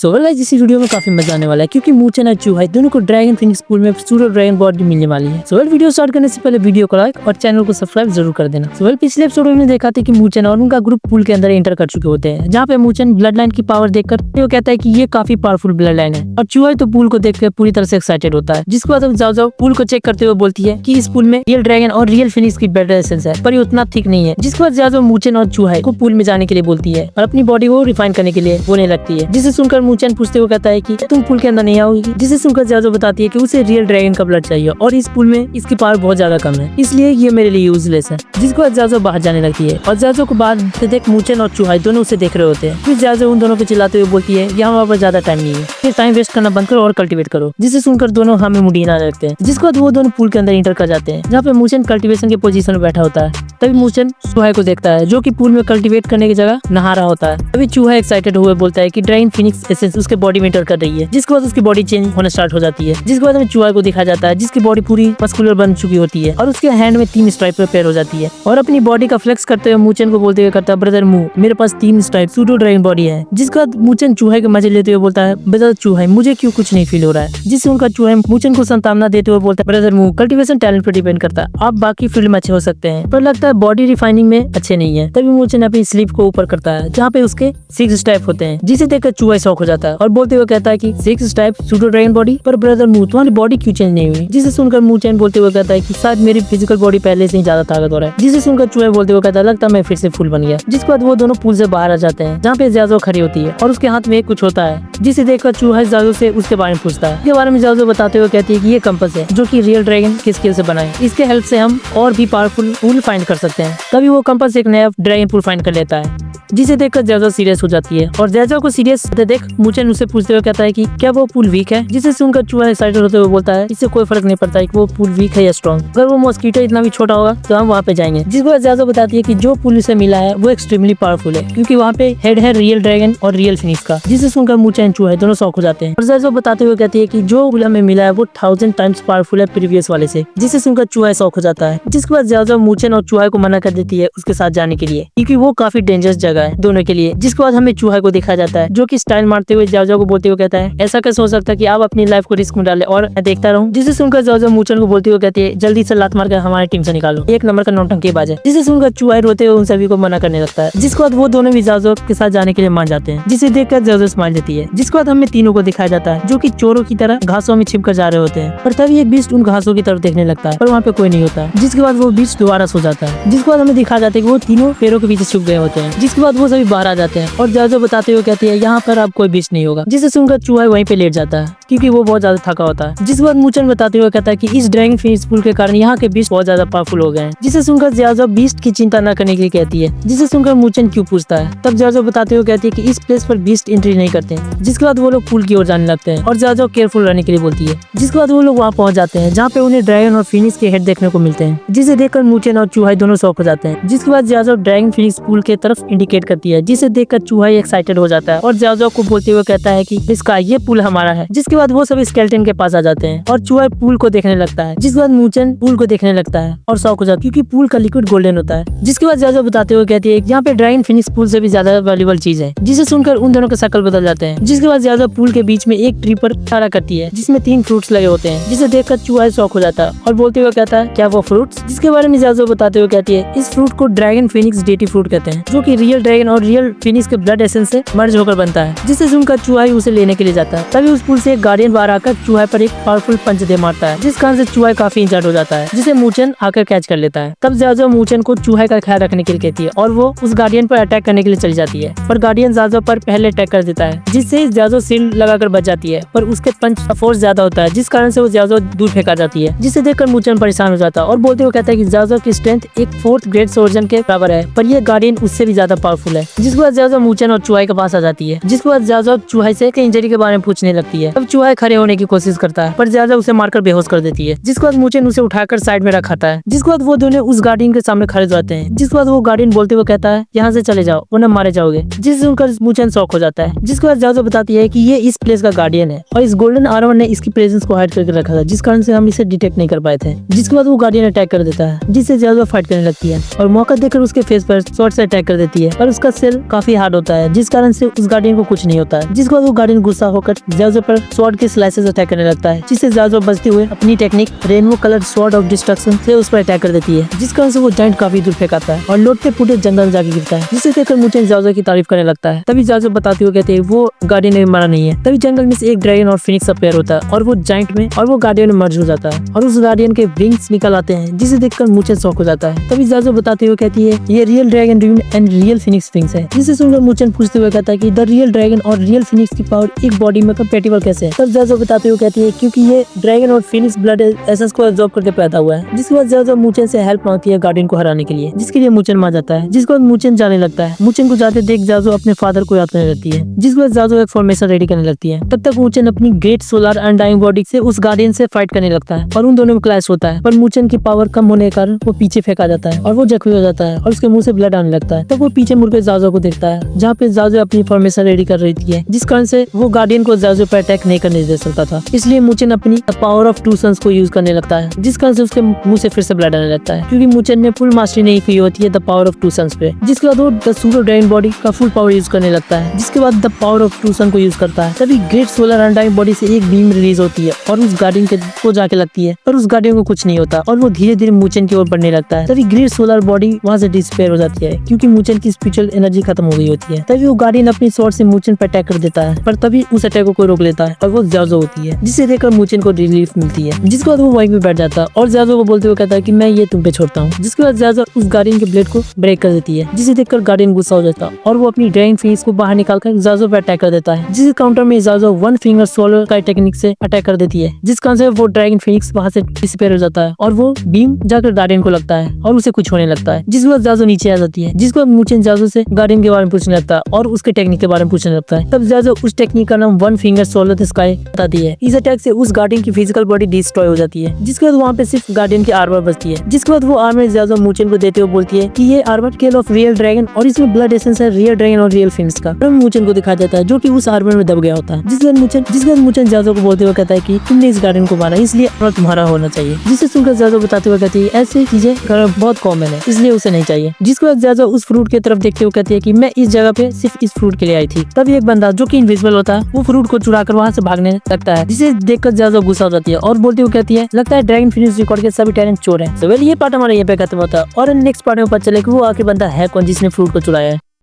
So guys इस video में काफी मजा आने वाला है क्योंकि मूचन और चूहा दोनों को ड्रैगन फिनिक्स पूल में सूडो ड्रैगन बॉडी मिलने वाली है। सो वीडियो स्टार्ट करने से पहले वीडियो को लाइक और चैनल को सब्सक्राइब जरूर कर देना। सो पिछले एपिसोड में देखा था कि मूचन और उनका ग्रुप पूल के अंदर एंटर कर चुके होते हैं, जहाँ पे मूचन ब्लड लाइन की पावर देखकर वो कहता है कि ये काफी पावरफुल ब्लड लाइन है और चूहा तो पूल को देखकर पूरी तरह से एक्साइटेड होता है। जिसके बाद जाओ जाओ पूल को चेक करते हुए बोलती है कि इस पूल में रियल ड्रैगन और रियल फिनिक्स की बेटर एसेंस है, पर ये उतना ठीक नहीं है। जिसके बाद जाओ मूचन और चूहा को पूल में जाने के लिए बोलती है और अपनी बॉडी को रिफाइन करने के लिए बोलने लगती है। जिसे सुनकर मूचन पूछते हुए कहता है कि तुम पूल के अंदर नहीं आओगी। जिसे सुनकर जाजो बताती है कि उसे रियल ड्रैगन का ब्लड चाहिए और इस पूल में इसकी पावर बहुत ज्यादा कम है, इसलिए ये मेरे लिए यूजलेस है। जिसके बाद जाजो बाहर जाने लगती है और जाजो को बाहर से देख मूचन और चूहा दोनों उसे देख रहे होते हैं। फिर जाजो उन दोनों को चिल्लाते हुए बोलती है यहाँ वहाँ पर ज्यादा टाइम नहीं है, फिर टाइम वेस्ट करना बंद करो और कल्टीवेट करो। जिसे सुनकर दोनों हमें मुड़ी आने लगते हैं। जिसके बाद वो दोनों पूल के अंदर इंटर कर जाते हैं, जहाँ पे मूचन कल्टीवेशन के पोजीशन में बैठा होता है। तभी मूचन चूहा को देखता है जो कि पूल में कल्टीवेट करने की जगह नहा रहा होता है। तभी चूहा एक्साइटेड हुए बोलता है कि ड्रैगन फिनिक्स एसेंस उसके बॉडी में एंटर कर रही है। जिसके बाद उसकी बॉडी चेंज होना स्टार्ट हो जाती है। जिसके बाद हमें चूहा को दिखाया जाता है जिसकी बॉडी पूरी मस्कुलर बन चुकी होती है और उसके हैंड में 3 स्ट्राइप पेयर हो जाती है और अपनी बॉडी का फ्लेक्स करते हुए मूचन को बोलते हुए करता है ब्रदर मूव, मेरे पास 3 स्ट्राइप सूडो ड्रैगन बॉडी है। जिसके बाद मूचन चूहे के मजे लेते हुए बोलता है ब्रदर चूहा मुझे क्यों कुछ नहीं फील हो रहा है। जिससे उनका चूहा मूचन को सांत्वना देते हुए बोलता है ब्रदर मूव, कल्टीवेशन टैलेंट पर डिपेंड करता है, आप बाकी फील्ड में अच्छे हो सकते हैं पर लगता है बॉडी रिफाइनिंग में अच्छे नहीं है। तभी मूचन अपनी स्लीप को ऊपर करता है जहाँ पे उसके 6 स्ट्राइप होते हैं। जिसे देखकर चूहा शॉक हो जाता है और बोलते हुए कहता है कि 6 स्ट्राइप सूडो ड्रैगन बॉडी, पर ब्रदर मूव तुम्हारी बॉडी क्यों चेंज नहीं हुई। जिसे सुनकर मूचन बोलते हुए कहता है कि शायद मेरी फिजिकल बॉडी पहले से ही ज्यादा ताकतवर है। जिसे सुनकर चूहा बोलते हुए कहता है लगता है मैं फिर से फुल बन गया। जिसके बाद वो दोनों पूल से बाहर आ जाते हैं, जहाँ पे जाजो खड़ी होती है और उसके हाथ में कुछ होता है। जिसे देखकर चूहा जाजो से उसके बारे में पूछता है। इसके बारे में जाजो बताते हुए कहती है कि ये कंपास है जो कि रियल ड्रैगन के स्किल से बना है, इसके हेल्प से हम और भी पावरफुल पूल फाइंड कर सकते हैं। तभी वो कंपास एक नया ड्रैगन पूल फाइंड कर लेता है। जिसे देखकर जाजो सीरियस हो जाती है और जाजो को सीरियस देख मूचन उसे पूछते हुए कहता है कि क्या वो पूल वीक है। जिसे सुनकर चूहा एक्साइटेड होते हुए बोलता है इससे कोई फर्क नहीं पड़ता है कि वो पूल वीक है या स्ट्रॉन्ग, अगर वो मॉस्किटो इतना भी छोटा होगा तो हम वहाँ पे जाएंगे। जिसको जाजो बताती है कि जो पूल उसे मिला है वो एक्सट्रीमली पावरफुल है क्योंकि वहाँ पे हेड है रियल ड्रैगन और रियल फिनिक्स का। जिसे सुनकर मूचन चूहा दोनों शॉक हो जाते हैं और जाजो बताते हुए कहती है कि जो पूल हमें मिला है वो 1000 टाइम्स पावरफुल है प्रीवियस वाले से। जिसे सुनकर चूहा शॉक हो जाता है। जिसके बाद जाजो मूचन और चूहा को मना कर देती है उसके साथ जाने के लिए क्योंकि वो काफी डेंजरस जगह है दोनों के लिए। जिसके बाद हमें चूहा को दिखाया जाता है जो कि स्टाइल मारते हुए जाजो को बोलते हुए कहता है ऐसा कैसे हो सकता है कि आप अपनी लाइफ को रिस्क में डाले और मैं देखता रहूं। जिसे सुनकर जाजो मूचन को बोलते हुए कहती है जल्दी से लात मारकर हमारी टीम से निकालो, 1 नंबर का नौटंकीबाज है। जिसे सुनकर चूहा रोते हुए उन सभी को मना करने लगता है। जिसके बाद वो दोनों भी जाजो के साथ जाने के लिए मान जाते हैं। जिसे देखकर जाजो स्माइल देती है। जिसके बाद हमें तीनों को दिखाया जाता है जो कि चोरों की तरह घासों में छिपकर जा रहे होते हैं, पर तभी एक बीस्ट उन घासों की तरफ देखने लगता है पर वहाँ पे कोई नहीं होता। जिसके बाद वो बीस्ट दोबारा सो जाता है। जिसके बाद हमें दिखाया जाता है कि वो तीनों पेड़ों के पीछे छुप गए होते हैं। जिसके बाद वो सभी बाहर आ जाते हैं और जाजो बताते हुए कहती है यहाँ पर अब कोई बीस्ट नहीं होगा। जिसे सुनकर चूहा वहीं पे लेट जाता है क्योंकि वो बहुत ज्यादा थका होता है। जिसके बाद मूचन बताते हुए कहता है कि इस ड्रैगन फिनिक्स पूल के कारण यहाँ के बीस्ट बहुत ज्यादा पावरफुल हो गए हैं। जिसे सुनकर जाजो बीस्ट की चिंता न करने के लिए कहती है। जिसे सुनकर मूचन क्यों पूछता है, तब जाजो बताते हुए कहती है कि इस प्लेस पर बीस्ट एंट्री नहीं करते हैं। जिसके बाद वो लोग पूल की ओर जाने लगते हैं और जाजो केयरफुल रहने के लिए बोलती है। जिसके बाद वो लोग वहाँ पहुंच जाते हैं जहाँ पे उन्हें ड्रैगन और फिनिक्स के हेड देखने को मिलते हैं। जिसे देखकर मूचन और चूहा दोनों शॉक हो जाते हैं। जिसके बाद जाजो ड्रैगन फिनिक्स पूल के तरफ इंडिकेट करती है। जिसे देखकर चूहा एक्साइटेड हो जाता है और जाजो को बोलते हुए कहता है कि इसका ये पूल हमारा है। जिसके बाद वो सब स्केलेटन के पास आ जाते हैं और चूहा पूल को देखने लगता है। जिसके बाद मूचन पूल को देखने लगता है और शॉक हो जाता है क्योंकि पूल का लिक्विड गोल्डन होता है। जिसके बाद जाजो बताते हुए कहती है यहाँ पे ड्रैगन फिनिक्स पूल से भी ज्यादा वैल्यूएबल चीज है। जिसे सुनकर उन दोनों के शक्ल बदल जाते हैं। जिसके बाद जाजो पूल के बीच में एक ट्री पर इशारा करती है जिसमें 3 फ्रूट्स लगे होते हैं। जिसे देखकर चूहा शॉक हो जाता है और बोलते हुए कहता है क्या वो फ्रूट्स। जिसके बारे में जाजो बताते हुए कहती है इस फ्रूट को ड्रैगन फिनिक्स डेटी फ्रूट कहते हैं जो कि रियल ड्रैगन और रियल फिनिक्स के ब्लड एसेंस से मर्ज होकर बनता है। जिसे सुनकर चूहा उसे लेने के लिए जाता है। तभी उस पूल से एक गार्डियन बाहर आकर चूहा पर एक पावरफुल पंच दे मारता है जिस कारण से चूहा काफी इंजर्ड हो जाता है। जिसे मूचन आकर कैच कर लेता है। तब जाजो मूचन को चूहा का ख्याल रखने के लिए कहती है और वो उस गार्डियन पर अटैक करने के लिए चली जाती है, पर गार्डियन जाजो पर पहले अटैक कर देता है जिससे जाजो शील्ड लगाकर बच जाती है, पर उसके पंच का फोर्स ज्यादा होता है जिस कारण से वो जाजो दूर फेंका जाती है। जिसे देखकर मूचन परेशान हो जाता है और बोलते हुए कहता है कि जाजो की स्ट्रेंथ एक 4th ग्रेड सोल्जर के बराबर है, पर ये गार्डियन उससे भी ज्यादा पावरफुल है। जिसके बाद जाजो मूचन और चूहा के पास आ जाती है। जिसके बाद जाजो चूहा से इंजरी के बारे में पूछने लगती है। अब चूहा खड़े होने की कोशिश करता है पर जाजो उसे मारकर बेहोश कर देती है। जिसके बाद मूचन उसे उठाकर साइड में रखाता है। जिसके बाद वो दोनों उस गार्डियन के सामने खड़े जाते हैं। जिसके बाद वो गार्डियन बोलते हुए कहता है यहाँ से चले जाओ वरना मारे जाओगे। जिससे सुनकर मूचन शॉक हो जाता है। जिसके बाद जाजो बताती है कि ये इस प्लेस का गार्डियन है और इस गोल्डन आर्मर ने इसकी प्रेजेंस को हाइड करके रखा था जिस कारण से हम इसे डिटेक्ट नहीं कर पाए थे। जिसके बाद वो गार्डियन अटैक कर देता है जिससे जाजो फाइट करने लगती है और मौका देखकर उसके फेस पर शॉर्ट से अटैक कर देती है पर उसका सेल काफी हार्ड होता है जिस कारण से उस गार्डियन को कुछ नहीं होता। होता है। जिसके बाद वो गार्डियन गुस्सा होकर ज़ाज़ो पर स्वॉर्ड के स्लाइसेस अटैक करने लगता है, जिससे ज़ाज़ो बचते हुए अपनी technique rainbow colour sword of destruction से उस पर अटैक कर देती है, जिस कारण से वो जायंट काफी दूर फेंकाता है और लौटते फूटे जंगल में जाके गिरता है, जिसे देखकर मुचेन ज़ाज़ो की तारीफ करने लगता है। तभी ज़ाज़ो बताते हुए कहते हैं वो गार्डियन ने मारा नहीं है। तभी जंगल में से एक ड्रैगन और फिनिक्स अपीयर होता है और वो जायंट में और वो गार्डियन में मर्ज हो जाता है और उस गार्डियन के विंग्स निकल आते हैं, जिसे देखकर मुचेन शॉक हो जाता है। तभी ज़ाज़ो बताते हुए कहती है ये real dragon dream and real Phoenix wings है, जिसे सुनकर मुचेन पूछते हुए कहता है कि द रियल ड्रैगन और रियल फिनिक्स की पावर एक बॉडी में कंपैटिबल कैसे है। तब ज़ाज़ो बताते हुए कहती है क्योंकि ये ड्रैगन और फिनिक्स ब्लड एसेंस को एब्जॉर्ब करके पैदा हुआ है। जिसके बाद ज़ाज़ो मुचेन से हेल्प मांगती है गार्डियन को हराने के लिए, जिसके लिए मुचेन मान जाता है। जिसके बाद मुचेन जाने लगता है। मुचेन को जाते देख ज़ाज़ो अपने फादर को याद करने लगती है, जिसके बाद ज़ाज़ो एक फॉर्मेशन रेडी करने लगती है। तब तक मुचेन अपनी ग्रेट सोलर अनडाइंग बॉडी से उस गार्डियन से फाइट करने लगता है और उन दोनों में क्लैश होता है, पर मुचेन की पावर कम होने के कारण वो पीछे फेंका जाता है और वो जख्मी हो जाता है और उसके मुंह से ब्लड आने लगता है। तब वो पीछे मुड़कर ज़ाज़ो को देखता है, जहाँ पे ज़ाज़ो अपनी फॉर्मेशन रेडी कर रही थी, जिस कारण से वो गार्डियन को ज़ाज़ो पर अटैक नहीं करने दे सकता था। इसलिए मुचेन अपनी पावर ऑफ टू सन्स को यूज करने लगता है, जिस कारण से उसके मुंह से फिर से ब्लड आने लगता है, क्योंकि मुचेन ने फुल मास्टरी नहीं की होती है the power of two suns पे। जिसके बाद वो द सुपर ड्रैगन बॉडी का फुल पावर यूज करने लगता है, जिसके बाद the power of two sun को यूज करता है। तभी ग्रेट सोलर अनडाइंग बॉडी से एक बीम रिलीज होती है और उस गार्डियन के को जाके लगती है, पर उस गार्डियन को कुछ नहीं होता और वो धीरे धीरे मुचेन की ओर बढ़ने लगता है। तभी ग्रेट सोलर बॉडी वहाँ से डिस्पेयर हो जाती है, क्योंकि मुचेन की स्पिरिचुअल एनर्जी खत्म हो गई होती है। तभी वो गार्डियन अपनी स्वॉर्ड से मुचेन पर अटैक कर देता है, पर तभी उस अटैक को कोई रोक लेता है और वो ज़ाज़ो होती है, जिससे देखकर मुचेन को रिलीफ मिलती है। जिसके बाद वो वहीं पे बैठ जाता है और ज़ाज़ो को बोलते हुए कहता है कि मैं ये तुम पे छोड़ता हूँ। जिसके बाद ज़ाज़ो उस गार्डियन के ब्लेड को ब्रेक कर देती है, जिसे देखकर गार्डियन गुस्सा हो जाता है और वो अपनी ड्रैगन फिनिक्स को बाहर निकालकर ज़ाज़ो पर अटैक कर देता है, जिसके काउंटर में ज़ाज़ो वन फिंगर सोलर का टेक्निक से अटैक कर देती है, जिस कारण से वो ड्रैगन फिनिक्स वहां से डिसअपीयर हो जाता है और वो बीम जाकर गार्डियन को लगता है और उसे कुछ होने लगता है। जिसके बाद ज़ाज़ो नीचे आ जाती है, जिसके बाद मुचेन ज़ाज़ो से गार्डियन के बारे में पूछने लगता है और उसके टेक्निक के बारे में पूछने लगता है। तब ज़ाज़ो उस टेक्निक का नाम वन फिंगर सोलर स्काई बताती है। इस अटैक से उस गार्डियन की फिजिकल बॉडी डिस्ट्रॉय हो जाती है, जिसके बाद वहाँ पे सिर्फ गार्डियन की आर्मर बचती है। जिसके बाद वो आर्मर ज़ाज़ो मुचेन को देते हुए बोलती है कि ये आर्मर केल ऑफ रियल ड्रैगन और इसमें ब्लड एसेंस है रियल ड्रैगन और रियल फिनिक्स का। तब मुचेन को दिखाया जाता है जो कि उस आर्मर में दब गया होता है। जिसके बाद मुचेन ज़ाज़ो को बोलते हुए कहता है कि तुमने इस गार्डियन को मारा, इसलिए आर्मर तुम्हारा होना चाहिए। जिसे सुनकर ज़ाज़ो बताते हुए कहती है ऐसी चीजें घर में बहुत कॉमन है, इसलिए उसे नहीं चाहिए। जिसके बाद ज़ाज़ो उस फ्रूट की तरफ देखते हुए कहती है कि मैं इस जगह पे सिर्फ इस फ्रूट के लिए आई थी। तभी एक बंदा जो कि इनविजिबल होता है वो फ्रूट को चुराकर वहाँ से भागने लगता है, जिसे देखकर ज़ाज़ो गुस्सा हो जाती है और बोलती हुए कहती है लगता है ड्रैगन फिनिक्स रिकॉर्ड के सभी टैलेंट चोर हैं। सो वेल ये पार्ट हमारा यहाँ पे खत्म होता है और नेक्स्ट पार्ट में पता चले कि वो आखिर बंदा है कौन जिसने फ्रूट को चुराया है।